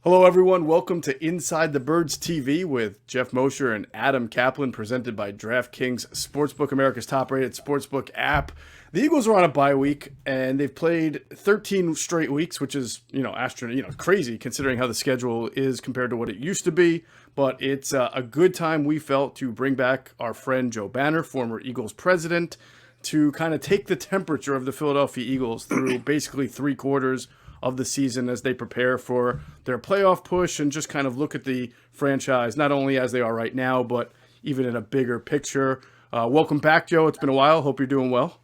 Hello, everyone. Welcome to Inside the Birds TV with Geoff Mosher and Adam Caplan, presented by DraftKings Sportsbook, America's top-rated sportsbook app. The Eagles are on a bye week, and they've played 13 straight weeks, which is crazy considering how the schedule is compared to what it used to be. But it's a good time, we felt, to bring back our friend Joe Banner, former Eagles president, to kind of take the temperature of the Philadelphia Eagles through basically three quarters of the season as they prepare for their playoff push and just kind of look at the franchise, not only as they are right now, but even in a bigger picture. Welcome back, Joe. It's been a while. Hope you're doing well.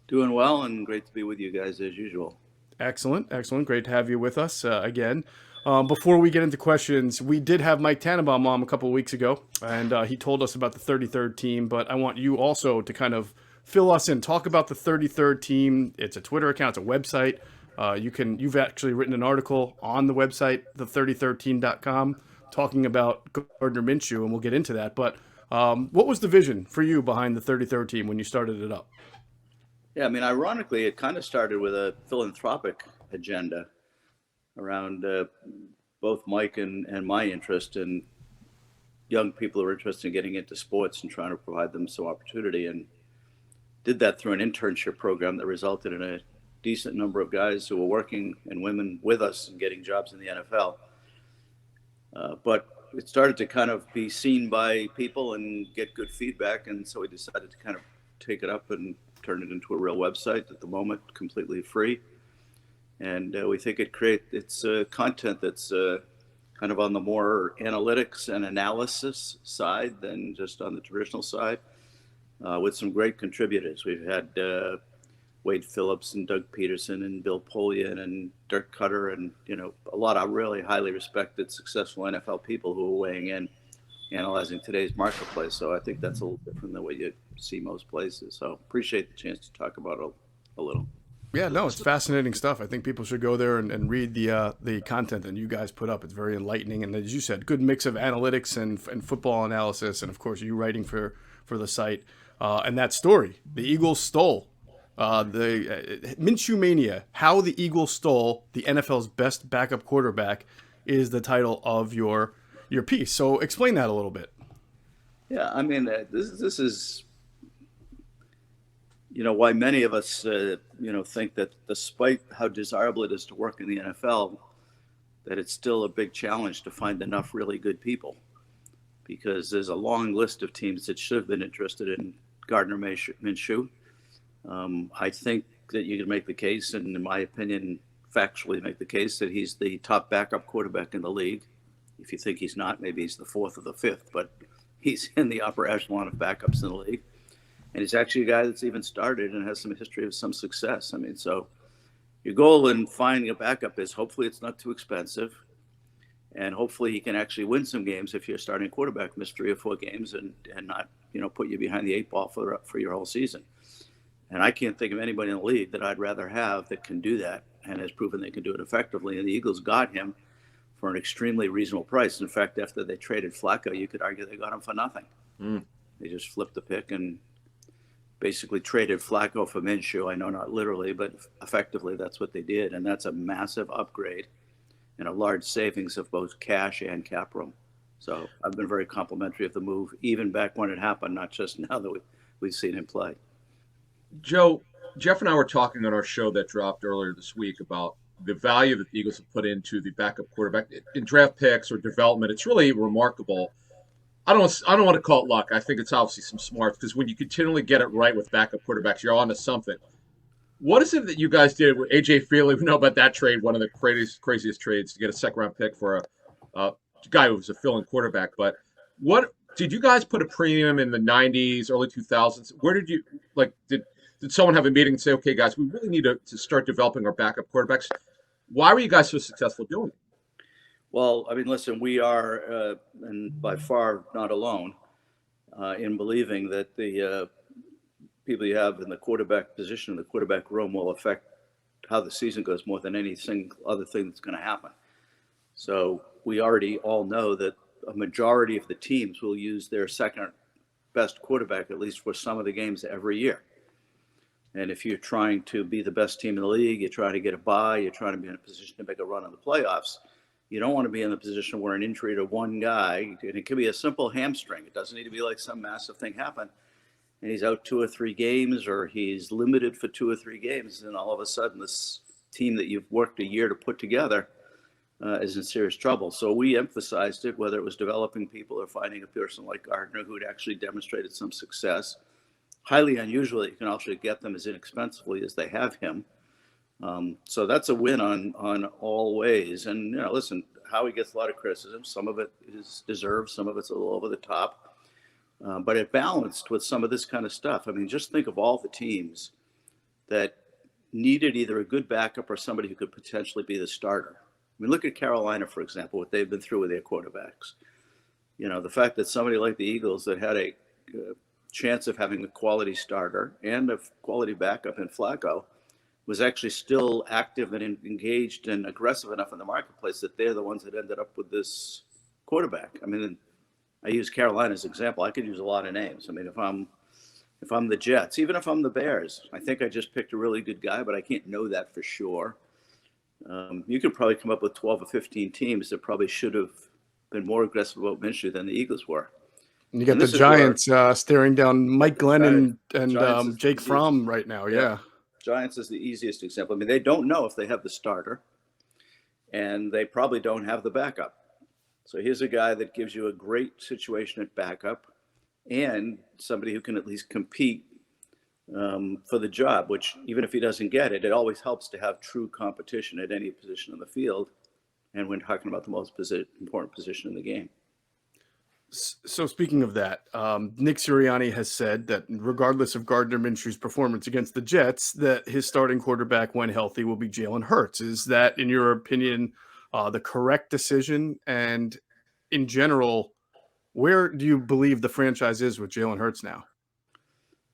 Doing well, and great to be with you guys as usual. Excellent. Excellent. Great to have you with us again. Before we get into questions, we did have Mike Tannenbaum on a couple of weeks ago, and he told us about the 33rd team, but I want you also to kind of fill us in. Talk about the 33rd team. It's a Twitter account. It's a website. You've actually written an article on the website, the3013.com, talking about Gardner Minshew, and we'll get into that. But what was the vision for you behind the 33rd team when you started it up? Yeah, I mean, ironically, it kind of started with a philanthropic agenda around both Mike and my interest in young people who are interested in getting into sports and trying to provide them some opportunity, and did that through an internship program that resulted in a decent number of guys who were working and women with us and getting jobs in the NFL. But it started to kind of be seen by people and get good feedback. And so we decided to kind of take it up and turn it into a real website at the moment, completely free. And we think it's content that's kind of on the more analytics and analysis side than just on the traditional side, with some great contributors. We've had Wade Phillips and Doug Peterson and Bill Polian and Dirk Cutter and, a lot of really highly respected, successful NFL people who are weighing in, analyzing today's marketplace. So I think that's a little different than what you see most places. So appreciate the chance to talk about it a little. Yeah, no, it's fascinating stuff. I think people should go there and read the content that you guys put up. It's very enlightening, and as you said, good mix of analytics and football analysis, and of course you writing for the site. And that story, the Eagles stole the Minshew Mania, how the Eagles stole the NFL's best backup quarterback, is the title of your piece. So explain that a little bit. Yeah, I mean, this is, why many of us, think that despite how desirable it is to work in the NFL, that it's still a big challenge to find enough really good people, because there's a long list of teams that should have been interested in Gardner Minshew. I think that you can make the case, and in my opinion, factually make the case that he's the top backup quarterback in the league. If you think he's not, maybe he's the fourth or the fifth, but he's in the upper echelon of backups in the league. And he's actually a guy that's even started and has some history of some success. I mean, so your goal in finding a backup is hopefully it's not too expensive, and hopefully he can actually win some games if you're starting quarterback, miss 3 or 4 games and not, put you behind the 8 ball for your whole season. And I can't think of anybody in the league that I'd rather have that can do that and has proven they can do it effectively. And the Eagles got him for an extremely reasonable price. In fact, after they traded Flacco, you could argue they got him for nothing. They just flipped the pick and basically traded Flacco for Minshew. I know not literally, but effectively that's what they did. And that's a massive upgrade and a large savings of both cash and cap room. So I've been very complimentary of the move, even back when it happened, not just now that we've seen him play. Joe, Jeff and I were talking on our show that dropped earlier this week about the value that the Eagles have put into the backup quarterback in draft picks or development. It's really remarkable. I don't want to call it luck. I think it's obviously some smarts, because when you continually get it right with backup quarterbacks, you're on to something. What is it that you guys did with A.J. Feely? We know about that trade, one of the craziest trades to get a second-round pick for a guy who was a fill-in quarterback. But what did you guys put a premium in the 90s, early 2000s? Where did you did someone have a meeting and say, okay, guys, we really need to start developing our backup quarterbacks? Why were you guys so successful doing it? Well, I mean, listen, we are, and by far not alone, in believing that the people you have in the quarterback position, in the quarterback room, will affect how the season goes more than anything other thing that's going to happen. So we already all know that a majority of the teams will use their second best quarterback, at least for some of the games every year. And if you're trying to be the best team in the league, you're trying to get a bye, you're trying to be in a position to make a run in the playoffs, You don't want to be in the position where an injury to one guy, and it could be a simple hamstring. It doesn't need to be like some massive thing happen, and he's out 2 or 3 games, or he's limited for 2 or 3 games, and all of a sudden this team that you've worked a year to put together is in serious trouble. So we emphasized it, whether it was developing people or finding a person like Gardner who had actually demonstrated some success. Highly unusual that you can actually get them as inexpensively as they have him. So that's a win on all ways. And, you know, listen, Howie gets a lot of criticism. Some of it is deserved. Some of it's a little over the top. But it balanced with some of this kind of stuff. I mean, just think of all the teams that needed either a good backup or somebody who could potentially be the starter. I mean, look at Carolina, for example, what they've been through with their quarterbacks. You know, the fact that somebody like the Eagles that had a chance of having a quality starter and a quality backup in Flacco was actually still active and engaged and aggressive enough in the marketplace that they're the ones that ended up with this quarterback. I mean, I use Carolina as an example. I could use a lot of names. I mean, if I'm the Jets, even if I'm the Bears, I think I just picked a really good guy, but I can't know that for sure. You could probably come up with 12 or 15 teams that probably should have been more aggressive about Minshew than the Eagles were. And you got the Giants staring down Mike Glennon and Jake Fromm right now. Yeah. Giants is the easiest example. I mean, they don't know if they have the starter, and they probably don't have the backup. So here's a guy that gives you a great situation at backup and somebody who can at least compete for the job, which even if he doesn't get it, it always helps to have true competition at any position in the field. And we're talking about the most important position in the game. So speaking of that, Nick Sirianni has said that regardless of Gardner Minshew's performance against the Jets, that his starting quarterback, when healthy, will be Jalen Hurts. Is that, in your opinion, the correct decision? And in general, where do you believe the franchise is with Jalen Hurts now?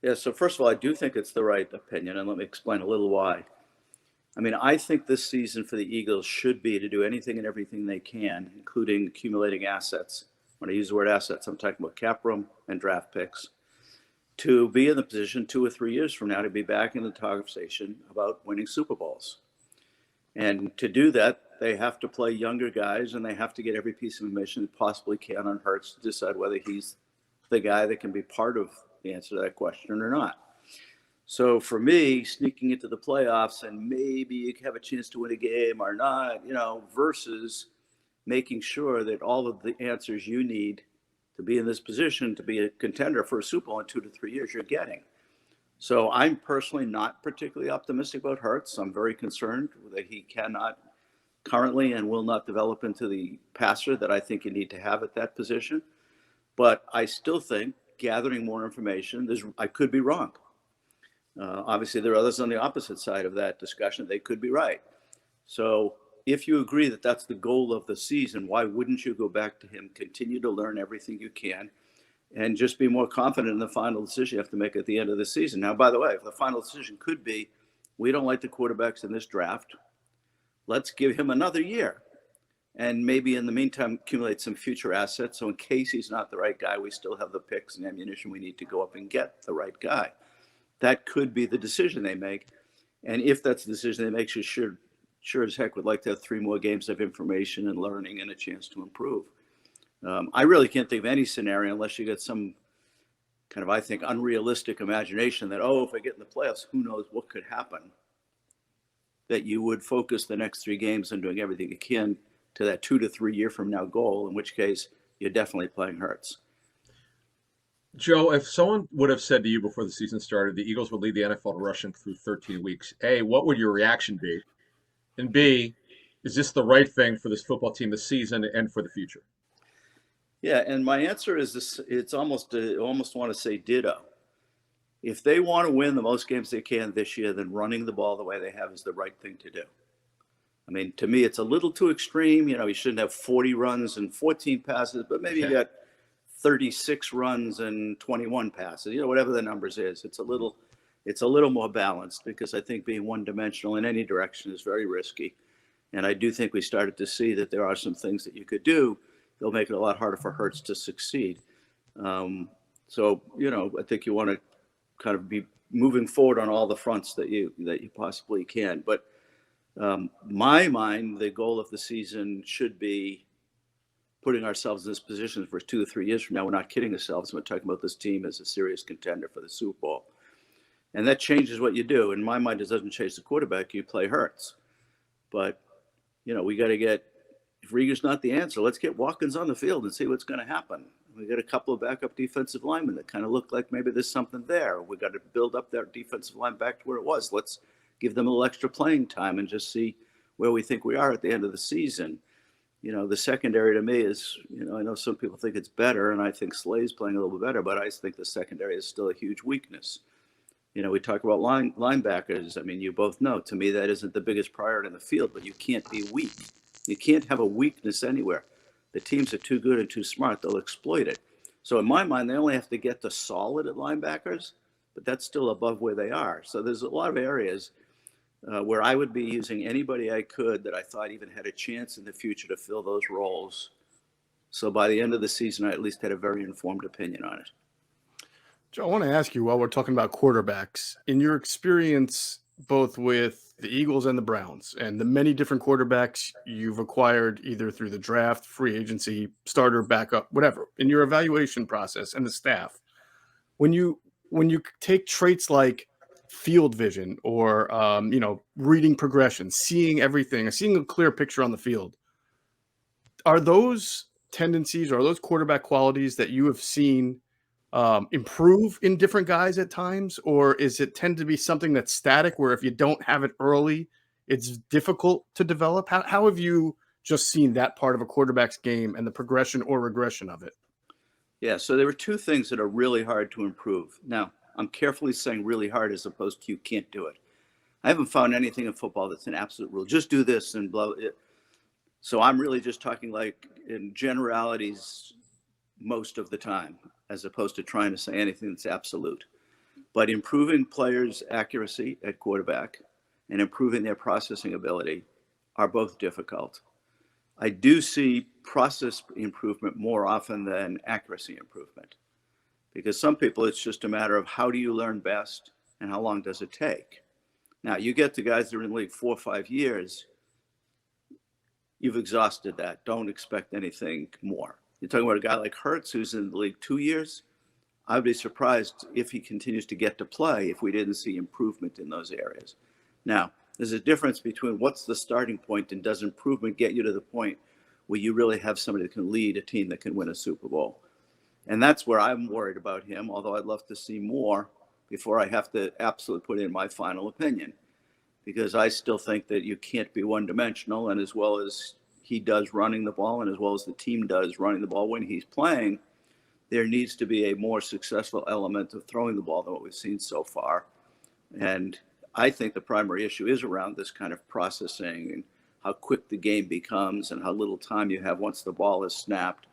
Yeah, so first of all, I do think it's the right opinion, and let me explain a little why. I mean, I think this season for the Eagles should be to do anything and everything they can, including accumulating assets. When I use the word assets, I'm talking about cap room and draft picks, to be in the position 2 or 3 years from now to be back in the conversation about winning Super Bowls. And to do that, they have to play younger guys, and they have to get every piece of information they possibly can on Hurts to decide whether he's the guy that can be part of the answer to that question or not. So for me, sneaking into the playoffs and maybe you have a chance to win a game or not, you know, versus making sure that all of the answers you need to be in this position to be a contender for a Super Bowl in 2 to 3 years, you're getting. So I'm personally not particularly optimistic about Hurts. I'm very concerned that he cannot currently and will not develop into the passer that I think you need to have at that position. But I still think gathering more information, I could be wrong. Obviously, there are others on the opposite side of that discussion. They could be right. So if you agree that that's the goal of the season, why wouldn't you go back to him, continue to learn everything you can, and just be more confident in the final decision you have to make at the end of the season? Now, by the way, the final decision could be, we don't like the quarterbacks in this draft. Let's give him another year. And maybe in the meantime, accumulate some future assets. So in case he's not the right guy, we still have the picks and ammunition we need to go up and get the right guy. That could be the decision they make. And if that's the decision they make, sure as heck would like to have 3 more games of information and learning and a chance to improve. I really can't think of any scenario unless you get some kind of, I think, unrealistic imagination that, if I get in the playoffs, who knows what could happen, that you would focus the next 3 games on doing everything you can to that 2 to 3 year from now goal, in which case you're definitely playing Hurts. Joe, if someone would have said to you before the season started the Eagles would lead the NFL in rushing through 13 weeks, A, what would your reaction be? And B, is this the right thing for this football team this season and for the future? Yeah, and my answer is this: it's almost want to say ditto. If they want to win the most games they can this year, then running the ball the way they have is the right thing to do. I mean, to me, it's a little too extreme. You know, you shouldn't have 40 runs and 14 passes, but maybe you got 36 runs and 21 passes. You know, whatever the numbers is, it's a little more balanced, because I think being one-dimensional in any direction is very risky. And I do think we started to see that there are some things that you could do. They'll make it a lot harder for Hurts to succeed. So, you know, I think you want to kind of be moving forward on all the fronts that you possibly can. But My mind, the goal of the season should be putting ourselves in this position for 2 or 3 years from now. We're not kidding ourselves. We're talking about this team as a serious contender for the Super Bowl. And that changes what you do. In my mind, it doesn't change the quarterback. You play Hurts. But, we got to get, if Rieger's not the answer, let's get Watkins on the field and see what's going to happen. We got a couple of backup defensive linemen that kind of look like maybe there's something there. We got to build up their defensive line back to where it was. Let's give them a little extra playing time and just see where we think we are at the end of the season. The secondary to me is, I know some people think it's better, and I think Slay's playing a little bit better, but I think the secondary is still a huge weakness. We talk about linebackers. I mean, you both know, to me, that isn't the biggest priority in the field, but you can't be weak. You can't have a weakness anywhere. The teams are too good and too smart. They'll exploit it. So in my mind, they only have to get to solid at linebackers, but that's still above where they are. So there's a lot of areas where I would be using anybody I could that I thought even had a chance in the future to fill those roles. So by the end of the season, I at least had a very informed opinion on it. Joe, I want to ask you, while we're talking about quarterbacks, in your experience both with the Eagles and the Browns and the many different quarterbacks you've acquired either through the draft, free agency, starter, backup, whatever, in your evaluation process and the staff, when you take traits like field vision or reading progression, seeing everything, seeing a clear picture on the field, are those tendencies or are those quarterback qualities that you have seen improve in different guys at times, or is it tend to be something that's static where if you don't have it early, it's difficult to develop? How have you just seen that part of a quarterback's game and the progression or regression of it? Yeah, so there are two things that are really hard to improve. Now, I'm carefully saying really hard as opposed to you can't do it. I haven't found anything in football that's an absolute rule. Just do this and blah. So I'm really just talking like in generalities most of the time, as opposed to trying to say anything that's absolute. But improving players' accuracy at quarterback and improving their processing ability are both difficult. I do see process improvement more often than accuracy improvement, because some people, it's just a matter of how do you learn best and how long does it take? Now, you get to guys that are in the league 4 or 5 years, you've exhausted that. Don't expect anything more. You're talking about a guy like Hurts who's in the league 2 years. I'd be surprised if he continues to get to play if we didn't see improvement in those areas. Now, there's a difference between what's the starting point and does improvement get you to the point where you really have somebody that can lead a team that can win a Super Bowl. And that's where I'm worried about him, although I'd love to see more before I have to absolutely put in my final opinion, because I still think that you can't be one-dimensional, and as well as he does running the ball and as well as the team does running the ball when he's playing, there needs to be a more successful element of throwing the ball than what we've seen so far. And I think the primary issue is around this kind of processing and how quick the game becomes and how little time you have once the ball is snapped.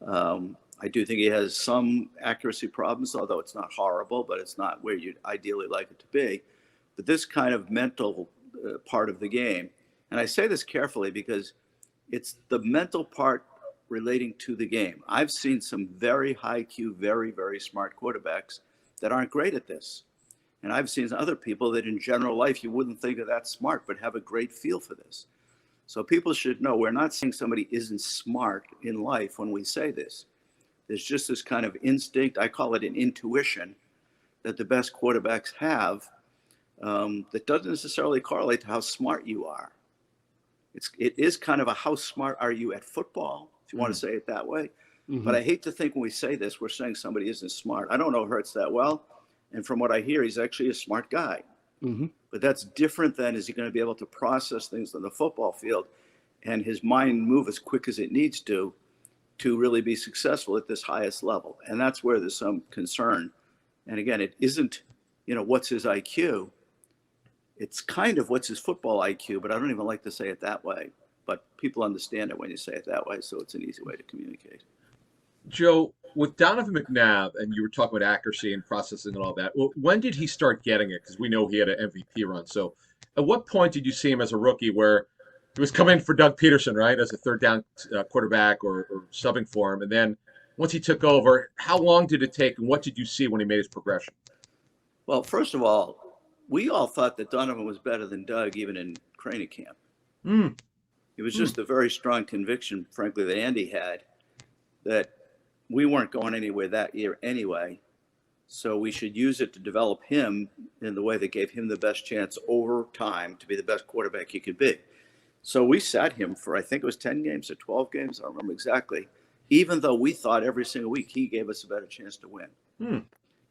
I do think he has some accuracy problems, although it's not horrible, but it's not where you'd ideally like it to be. But this kind of mental part of the game, and I say this carefully because it's the mental part relating to the game. I've seen some very high IQ, very, very smart quarterbacks that aren't great at this. And I've seen other people that in general life you wouldn't think are that smart, but have a great feel for this. So people should know we're not saying somebody isn't smart in life when we say this. There's just this kind of instinct, I call it an intuition, that the best quarterbacks have that doesn't necessarily correlate to how smart you are. It is kind of a how smart are you at football, if you want to say it that way. Mm-hmm. But I hate to think when we say this, we're saying somebody isn't smart. I don't know Hurts that well. And from what I hear, he's actually a smart guy. Mm-hmm. But that's different than is he going to be able to process things on the football field and his mind move as quick as it needs to really be successful at this highest level. And that's where there's some concern. And again, it isn't, what's his IQ? It's kind of what's his football IQ, but I don't even like to say it that way. But people understand it when you say it that way, so it's an easy way to communicate. Joe, with Donovan McNabb, and you were talking about accuracy and processing and all that, well, when did he start getting it? Because we know he had an MVP run. So at what point did you see him as a rookie where he was coming for Doug Peterson, right, as a third down quarterback or subbing for him? And then once he took over, how long did it take and what did you see when he made his progression? Well, first of all, we all thought that Donovan was better than Doug, even in training camp. Mm. It was just a very strong conviction, frankly, that Andy had that we weren't going anywhere that year anyway. So we should use it to develop him in the way that gave him the best chance over time to be the best quarterback he could be. So we sat him for, I think it was 10 games or 12 games. I don't remember exactly. Even though we thought every single week he gave us a better chance to win.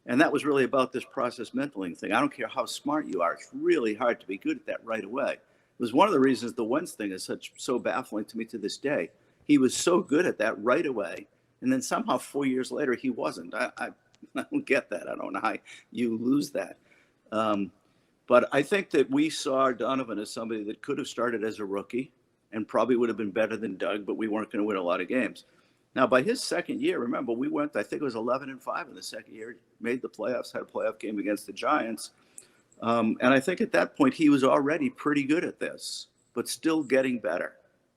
And that was really about this process mentoring thing. I don't care how smart you are. It's really hard to be good at that right away. It was one of the reasons the Wentz thing is so baffling to me to this day. He was so good at that right away. And then somehow 4 years later, he wasn't. I don't get that. I don't know how you lose that. But I think that we saw Donovan as somebody that could have started as a rookie and probably would have been better than Doug, but we weren't going to win a lot of games. Now, by his second year, remember, we went, I think it was 11-5 in the second year, made the playoffs, had a playoff game against the Giants. And I think at that point, he was already pretty good at this, but still getting better.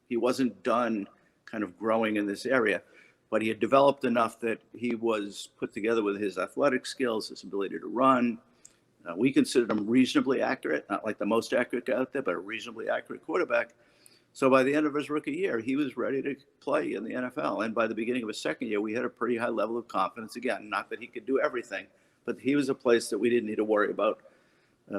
He wasn't done kind of growing in this area, but he had developed enough that he was put together with his athletic skills, his ability to run. We considered him reasonably accurate, not like the most accurate guy out there, but a reasonably accurate quarterback. So by the end of his rookie year, he was ready to play in the NFL. And by the beginning of his second year, we had a pretty high level of confidence. Again, not that he could do everything, but he was a place that we didn't need to worry about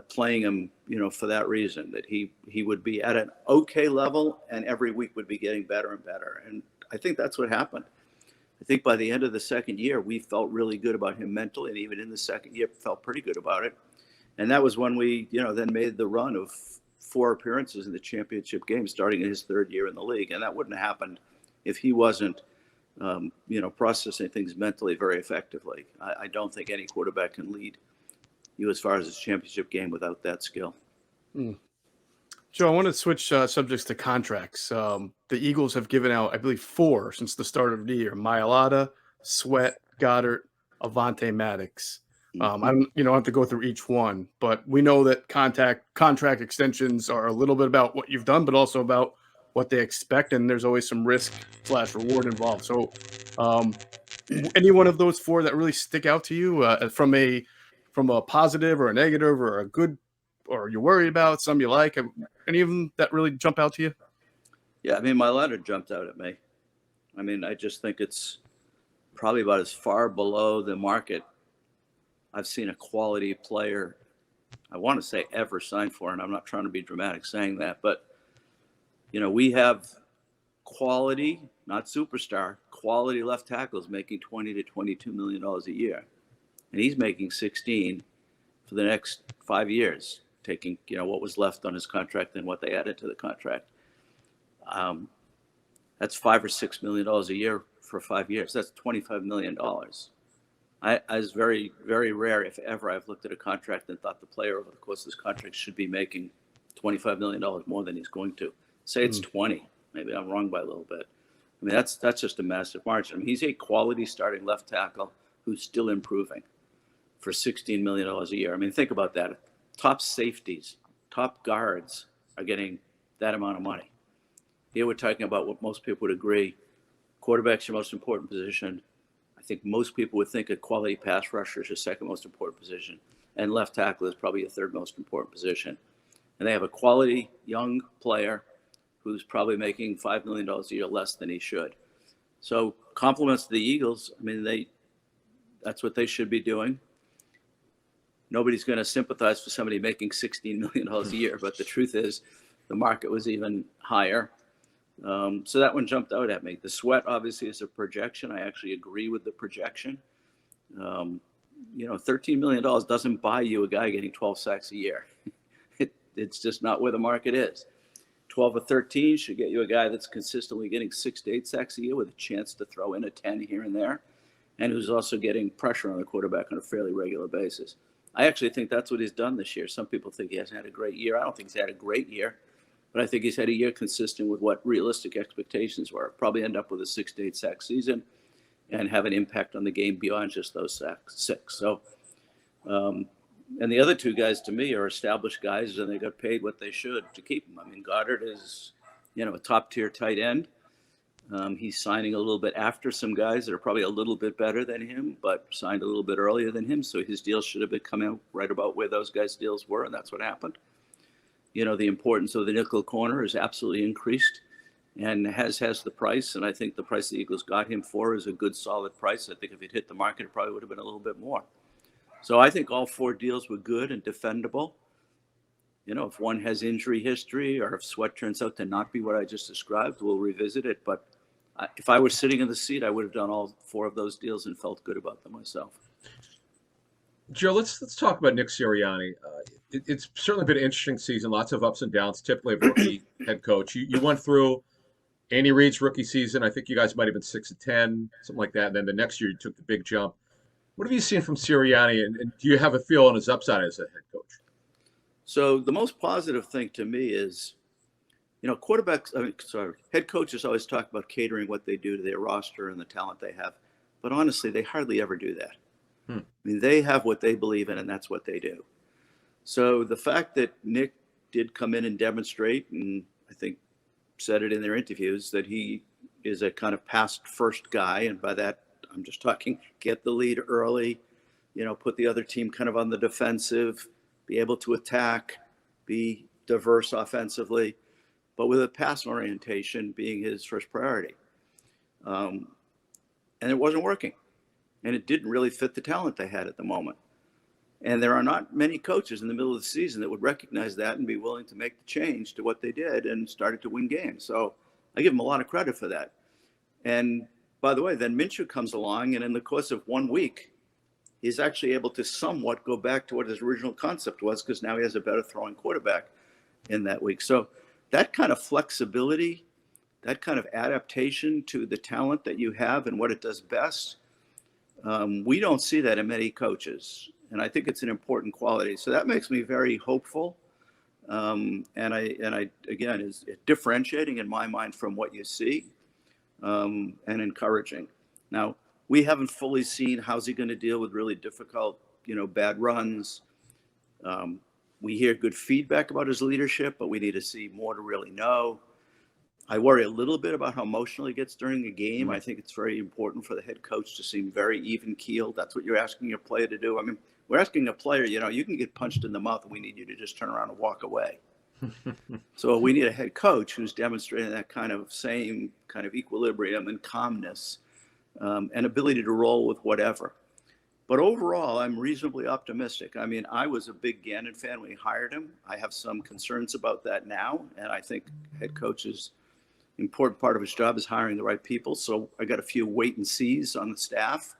playing him, for that reason, that he would be at an okay level and every week would be getting better and better. And I think that's what happened. I think by the end of the second year, we felt really good about him mentally, and even in the second year, felt pretty good about it. And that was when we, then made the run of 4 appearances in the championship game, starting in his third year in the league. And that wouldn't have happened if he wasn't, processing things mentally very effectively. I don't think any quarterback can lead you as far as his championship game without that skill. Joe, I want to switch subjects to contracts. The Eagles have given out, I believe, 4 since the start of the year: Mailata, Sweat, Goddard, Avante Maddox. I don't have to go through each one, but we know that contract extensions are a little bit about what you've done, but also about what they expect, and there's always some risk/reward involved. So, any one of those 4 that really stick out to you from a positive or a negative or a good, or you're worried about, some you like, any of them that really jump out to you? Yeah, I mean, Mailata jumped out at me. I mean, I just think it's probably about as far below the market I've seen a quality player, I want to say, ever signed for, and I'm not trying to be dramatic saying that, but, we have quality, not superstar, quality left tackles making $20 to $22 million a year. And he's making 16 for the next 5 years, taking, what was left on his contract and what they added to the contract. That's $5 or $6 million a year for 5 years. That's $25 million. I was very, very rare, if ever, I've looked at a contract and thought the player over the course of this contract should be making $25 million more than he's going to. Say it's 20. Maybe I'm wrong by a little bit. I mean, that's just a massive margin. I mean, he's a quality starting left tackle who's still improving for $16 million a year. I mean, think about that. Top safeties, top guards are getting that amount of money. Here we're talking about what most people would agree. Quarterback's your most important position. I think most people would think a quality pass rusher is your second most important position, and left tackle is probably your third most important position. And they have a quality young player who's probably making $5 million a year less than he should. So compliments to the Eagles. I mean, that's what they should be doing. Nobody's going to sympathize for somebody making $16 million a year, but the truth is the market was even higher. So that one jumped out at me. The Sweat obviously is a projection. I actually agree with the projection. $13 million doesn't buy you a guy getting 12 sacks a year. It's just not where the market is. 12 or 13 should get you a guy that's consistently getting 6 to 8 sacks a year with a chance to throw in a 10 here and there, and who's also getting pressure on the quarterback on a fairly regular basis. I actually think that's what he's done this year. Some people think he hasn't had a great year. I don't think he's had a great year. But I think he's had a year consistent with what realistic expectations were. Probably end up with a 6 to 8 sack season and have an impact on the game beyond just those 6. So, and the other 2 guys to me are established guys, and they got paid what they should to keep them. I mean, Goddard is, a top tier tight end. He's signing a little bit after some guys that are probably a little bit better than him, but signed a little bit earlier than him. So his deals should have been coming out right about where those guys' deals were, and that's what happened. The importance of the nickel corner has absolutely increased and has the price. And I think the price the Eagles got him for is a good, solid price. I think if it hit the market, it probably would have been a little bit more. So I think all 4 deals were good and defendable. If one has injury history or if Sweat turns out to not be what I just described, we'll revisit it. But if I were sitting in the seat, I would have done all 4 of those deals and felt good about them myself. Joe, let's talk about Nick Sirianni. It's certainly been an interesting season, lots of ups and downs, typically a rookie head coach. You went through Andy Reid's rookie season. I think you guys might have been 6-10, something like that. And then the next year you took the big jump. What have you seen from Sirianni, and do you have a feel on his upside as a head coach? So the most positive thing to me is, head coaches always talk about catering what they do to their roster and the talent they have. But honestly, they hardly ever do that. I mean, they have what they believe in, and that's what they do. So the fact that Nick did come in and demonstrate, and I think said it in their interviews, that he is a kind of pass first guy, and by that I'm just talking get the lead early, put the other team kind of on the defensive, be able to attack, be diverse offensively, but with a pass orientation being his first priority. And it wasn't working. And it didn't really fit the talent they had at the moment. And there are not many coaches in the middle of the season that would recognize that and be willing to make the change to what they did and started to win games. So I give them a lot of credit for that. And by the way, then Minshew comes along, and in the course of 1 week, he's actually able to somewhat go back to what his original concept was, because now he has a better throwing quarterback in that week. So that kind of flexibility, that kind of adaptation to the talent that you have and what it does best, we don't see that in many coaches. And I think it's an important quality. So that makes me very hopeful. And I again, is differentiating in my mind from what you see, and encouraging. Now, we haven't fully seen how's he going to deal with really difficult, bad runs. We hear good feedback about his leadership, but we need to see more to really know. I worry a little bit about how emotional he gets during a game. I think it's very important for the head coach to seem very even-keeled. That's what you're asking your player to do. I mean, we're asking a player, you can get punched in the mouth and we need you to just turn around and walk away. So we need a head coach who's demonstrating that kind of same kind of equilibrium and calmness, and ability to roll with whatever. But overall, I'm reasonably optimistic. I mean, I was a big Gannon fan when we hired him. I have some concerns about that now, and I think head coaches important part of his job is hiring the right people. So I got a few wait and sees on the staff.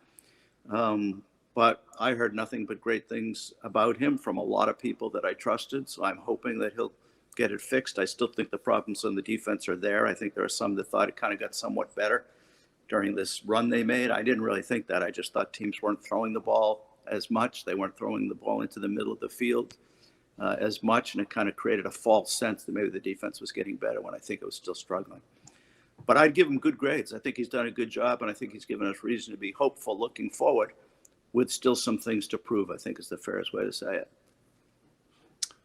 But I heard nothing but great things about him from a lot of people that I trusted. So I'm hoping that he'll get it fixed. I still think the problems on the defense are there. I think there are some that thought it kind of got somewhat better during this run they made. I didn't really think that. I just thought teams weren't throwing the ball as much. They weren't throwing the ball into the middle of the field as much, and it kind of created a false sense that maybe the defense was getting better when I think it was still struggling. But I'd give him good grades. I think he's done a good job, and I think he's given us reason to be hopeful looking forward, with still some things to prove, I think is the fairest way to say it.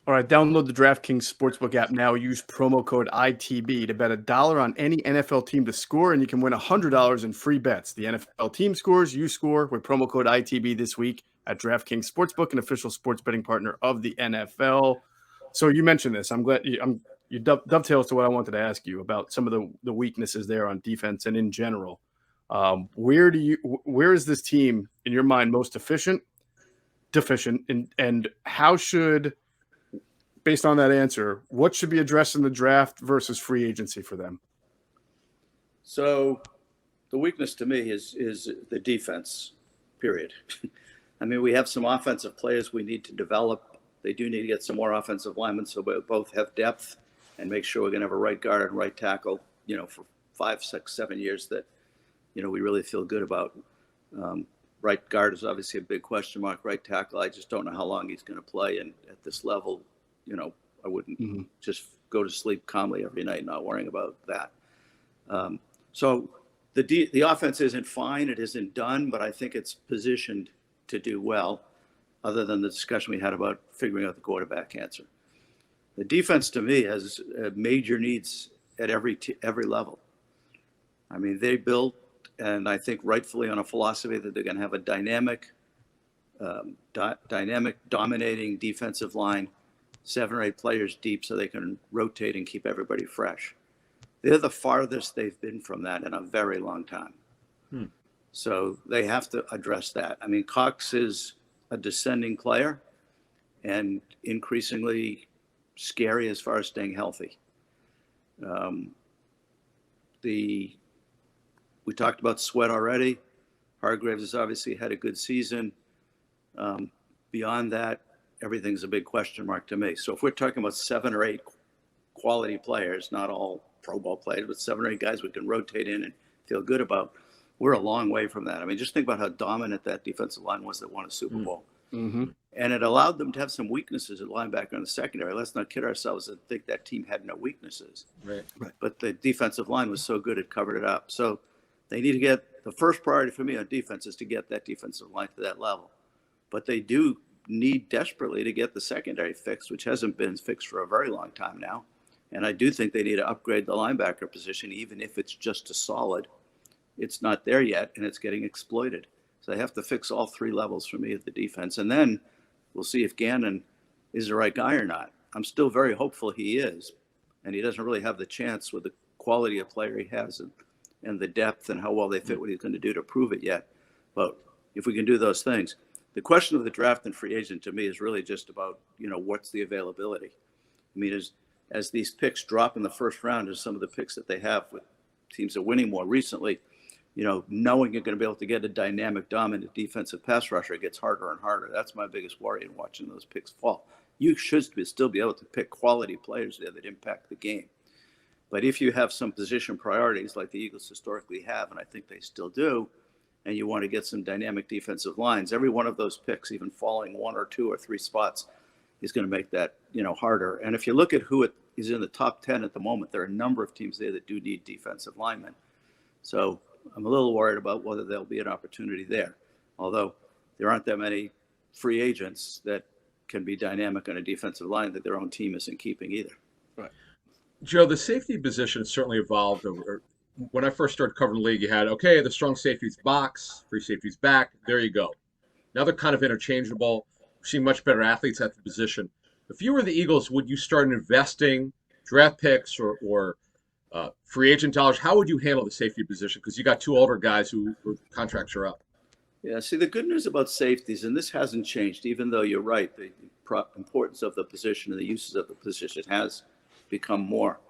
All right, download the DraftKings Sportsbook app now. Use promo code ITB to bet $1 on any NFL team to score, and you can win $100 in free bets. The NFL team scores, you score with promo code ITB this week at DraftKings Sportsbook, an official sports betting partner of the NFL. So you mentioned this. I'm glad you dovetails to what I wanted to ask you about some of the weaknesses there on defense and in general. Where is this team in your mind most deficient, and how should, based on that answer, what should be addressed in the draft versus free agency for them? So the weakness to me is the defense, period. I mean, we have some offensive players we need to develop. They do need to get some more offensive linemen so we both have depth and make sure we're going to have a right guard and right tackle, for 5, 6, 7 years that, we really feel good about. Right guard is obviously a big question mark. Right tackle, I just don't know how long he's going to play. And at this level, I wouldn't just go to sleep calmly every night not worrying about that. So the offense isn't fine. It isn't done, but I think it's positioned to do well, other than the discussion we had about figuring out the quarterback answer. The defense, to me, has major needs at every level. I mean, they built, and I think rightfully, on a philosophy that they're going to have a dynamic, dominating defensive line, 7 or 8 players deep, so they can rotate and keep everybody fresh. They're the farthest they've been from that in a very long time. So they have to address that. I mean, Cox is a descending player and increasingly scary as far as staying healthy. We talked about Sweat already. Hargraves has obviously had a good season. Beyond that, everything's a big question mark to me. So if we're talking about 7 or 8 quality players, not all Pro Bowl players, but 7 or 8 guys we can rotate in and feel good about, we're a long way from that. I mean, just think about how dominant that defensive line was that won a Super Bowl. Mm-hmm. And it allowed them to have some weaknesses at linebacker in the secondary. Let's not kid ourselves and think that team had no weaknesses. Right. But the defensive line was so good it covered it up. So they need to get, the first priority for me on defense is to get that defensive line to that level. But they do need desperately to get the secondary fixed, which hasn't been fixed for a very long time now. And I do think they need to upgrade the linebacker position, even if it's just a solid. It's not there yet, and it's getting exploited. So they have to fix all 3 levels for me at the defense. And then we'll see if Gannon is the right guy or not. I'm still very hopeful he is. And he doesn't really have the chance with the quality of player he has and the depth and how well they fit what he's going to do to prove it yet. But if we can do those things. The question of the draft and free agent to me is really just about, what's the availability? I mean, as these picks drop in the first round, as some of the picks that they have with teams that are winning more recently, knowing you're going to be able to get a dynamic, dominant defensive pass rusher gets harder and harder. That's my biggest worry in watching those picks fall. You should still be able to pick quality players there that impact the game. But if you have some position priorities like the Eagles historically have, and I think they still do, and you want to get some dynamic defensive lines, every one of those picks, even falling 1 or 2 or 3 spots, is going to make that, harder. And if you look at who is in the top 10 at the moment, there are a number of teams there that do need defensive linemen. So I'm a little worried about whether there'll be an opportunity there. Although there aren't that many free agents that can be dynamic on a defensive line that their own team isn't keeping either. Right. Joe, the safety position has certainly evolved over. When I first started covering the league, you had, the strong safeties box, free safeties back. There you go. Now they're kind of interchangeable. We're seeing much better athletes at the position. If you were the Eagles, would you start investing draft picks or free agent dollars? How would you handle the safety position? Because you got 2 older guys whose contracts are up. Yeah, see, the good news about safeties, and this hasn't changed, even though you're right, the importance of the position and the uses of the position has become more.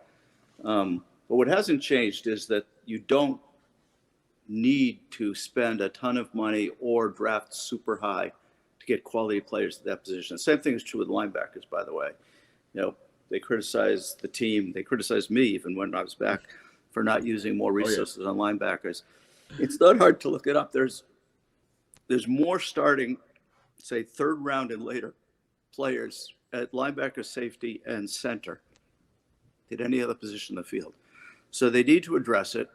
But what hasn't changed is that you don't need to spend a ton of money or draft super high to get quality players to that position. Same thing is true with linebackers, by the way. They criticize the team. They criticized me even when I was back for not using more resources on linebackers. It's not hard to look it up. There's more starting, say, 3rd round and later players at linebacker, safety, and center than any other position in the field. So they need to address it.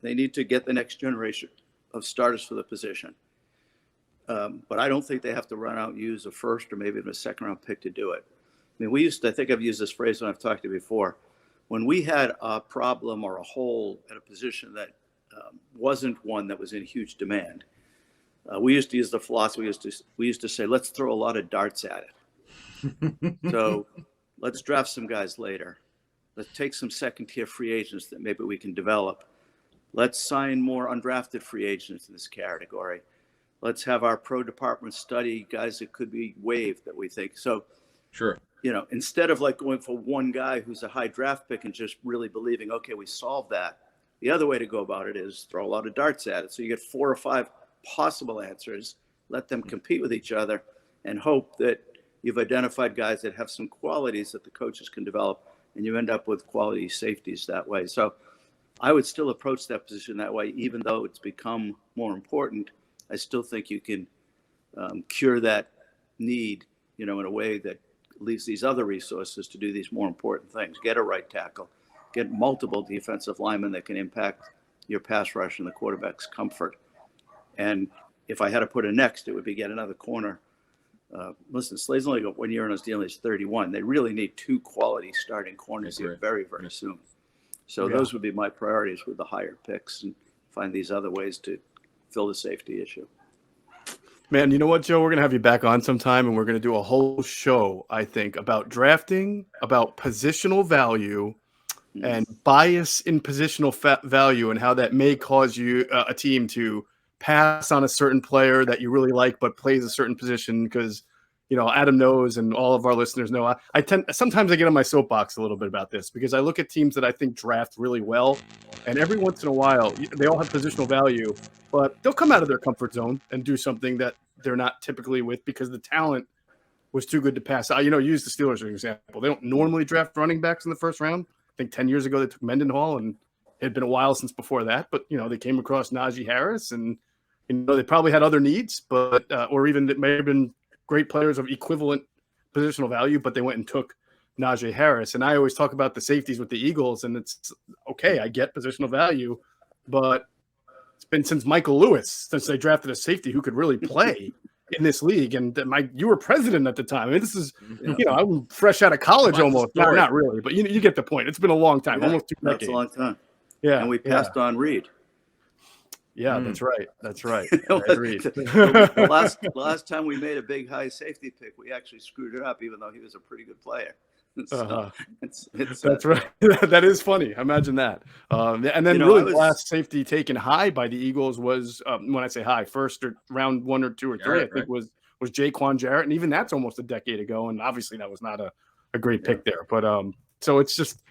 They need to get the next generation of starters for the position. But I don't think they have to run out and use a first or maybe even a 2nd round pick to do it. I mean, I think I've used this phrase when I've talked to you before. When we had a problem or a hole at a position that wasn't one that was in huge demand, we used to use the philosophy, we used to say, let's throw a lot of darts at it. So let's draft some guys later. Let's take some 2nd-tier free agents that maybe we can develop. Let's sign more undrafted free agents in this category. Let's have our pro department study guys that could be waived that we think. So, sure. Instead of like going for one guy who's a high draft pick and just really believing, okay, we solved that. The other way to go about it is throw a lot of darts at it. So you get 4 or 5 possible answers, let them compete with each other, and hope that you've identified guys that have some qualities that the coaches can develop, and you end up with quality safeties that way. So I would still approach that position that way, even though it's become more important. I still think you can cure that need, in a way that leaves these other resources to do these more important things. Get a right tackle, get multiple defensive linemen that can impact your pass rush and the quarterback's comfort. And if I had to put a next, it would be get another corner. Listen, Slade's only got 1 year on his deal. He's 31. They really need 2 quality starting corners here very, very soon. So those would be my priorities with the higher picks, and find these other ways to fill the safety issue. Man, you know what, Joe? We're going to have you back on sometime, and we're going to do a whole show, I think, about drafting, about positional value, and bias in positional value, and how that may cause you a team to pass on a certain player that you really like but plays a certain position. Because, you know, Adam knows, and all of our listeners know, sometimes I get on my soapbox a little bit about this, because I look at teams that I think draft really well, and every once in a while they all have positional value, but they'll come out of their comfort zone and do something that they're not typically with, because the talent was too good to pass. Use the Steelers as an example. They don't normally draft running backs in the first round. I think 10 years ago they took Mendenhall, and it had been a while since before that. But, they came across Najee Harris, and, they probably had other needs, but or even it may have been great players of equivalent positional value, but they went and took Najee Harris. And I always talk about the safeties with the Eagles, and it's okay, I get positional value, but it's been since Michael Lewis since they drafted a safety who could really play in this league. And you were president at the time. I mean, this is, I'm fresh out of college almost. Not really, but you get the point. It's been a long time, almost 2 decades. That's a long time. Yeah. And we passed on Reed. Yeah, that's right. Agreed. the last time we made a big high safety pick, we actually screwed it up, even though he was a pretty good player. So that's right. That is funny. Imagine that. And then the last safety taken high by the Eagles was, when I say high, first or round 1 or 2 or 3, I think was Jaquan Jarrett, and even that's almost a decade ago. And obviously that was not a great pick there. But so it's just,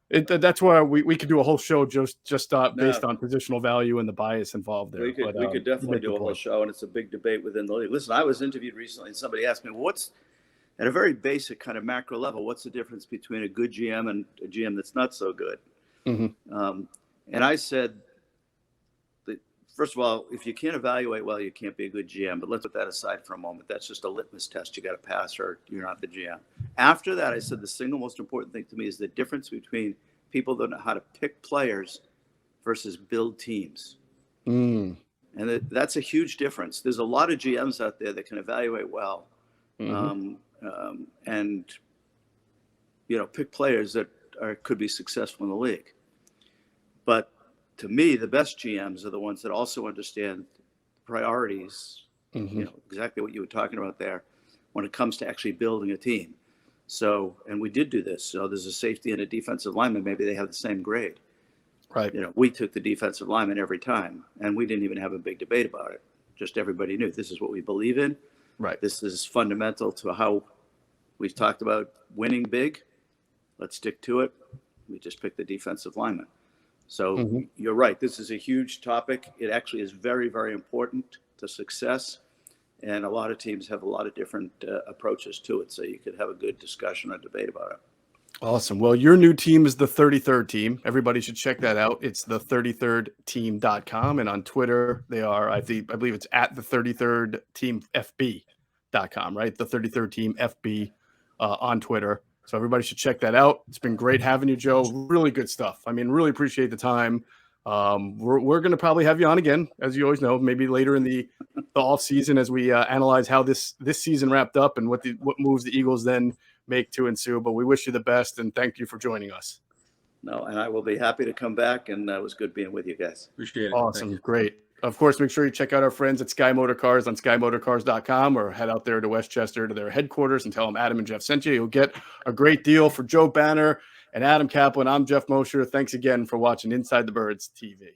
that's why we could do a whole show just based on positional value and the bias involved there. We could definitely do a whole show, and it's a big debate within the league. Listen, I was interviewed recently, and somebody asked me, what's at a very basic kind of macro level, what's the difference between a good GM and a GM that's not so good? Mm-hmm. And I said that, first of all, if you can't evaluate well, you can't be a good GM. But let's put that aside for a moment. That's just a litmus test. You got to pass, or you're not the GM. After that, I said the single most important thing to me is the difference between people that know how to pick players versus build teams. And that's a huge difference. There's a lot of GMs out there that can evaluate well. Mm-hmm. And pick players that could be successful in the league. But to me, the best GMs are the ones that also understand priorities, exactly what you were talking about there, when it comes to actually building a team. So, and we did do this. So there's a safety and a defensive lineman. Maybe they have the same grade. Right. We took the defensive lineman every time, and we didn't even have a big debate about it. Just everybody knew this is what we believe in. Right. This is fundamental to how we've talked about winning big. Let's stick to it. We just picked the defensive lineman. So you're right. This is a huge topic. It actually is very, very important to success. And a lot of teams have a lot of different approaches to it. So you could have a good discussion or debate about it. Awesome. Well, your new team is the 33rd team. Everybody should check that out. It's the 33rdteam.com. And on Twitter, they are, I believe it's at the 33rd team FB.com, right? The 33rd team FB on Twitter. So everybody should check that out. It's been great having you, Joe. Really good stuff. I mean, really appreciate the time. We're going to probably have you on again, as you always know, maybe later in the off season as we analyze how this season wrapped up and what moves the Eagles then make to ensue. But we wish you the best, and thank you for joining us. No, and I will be happy to come back, and it was good being with you guys. Appreciate it. Awesome. Great. Of course, make sure you check out our friends at Sky Motor Cars on skymotorcars.com, or head out there to Westchester to their headquarters and tell them Adam and Geoff sent you. You'll get a great deal. For Joe Banner and Adam Caplan, I'm Jeff Mosher. Thanks again for watching Inside the Birds TV.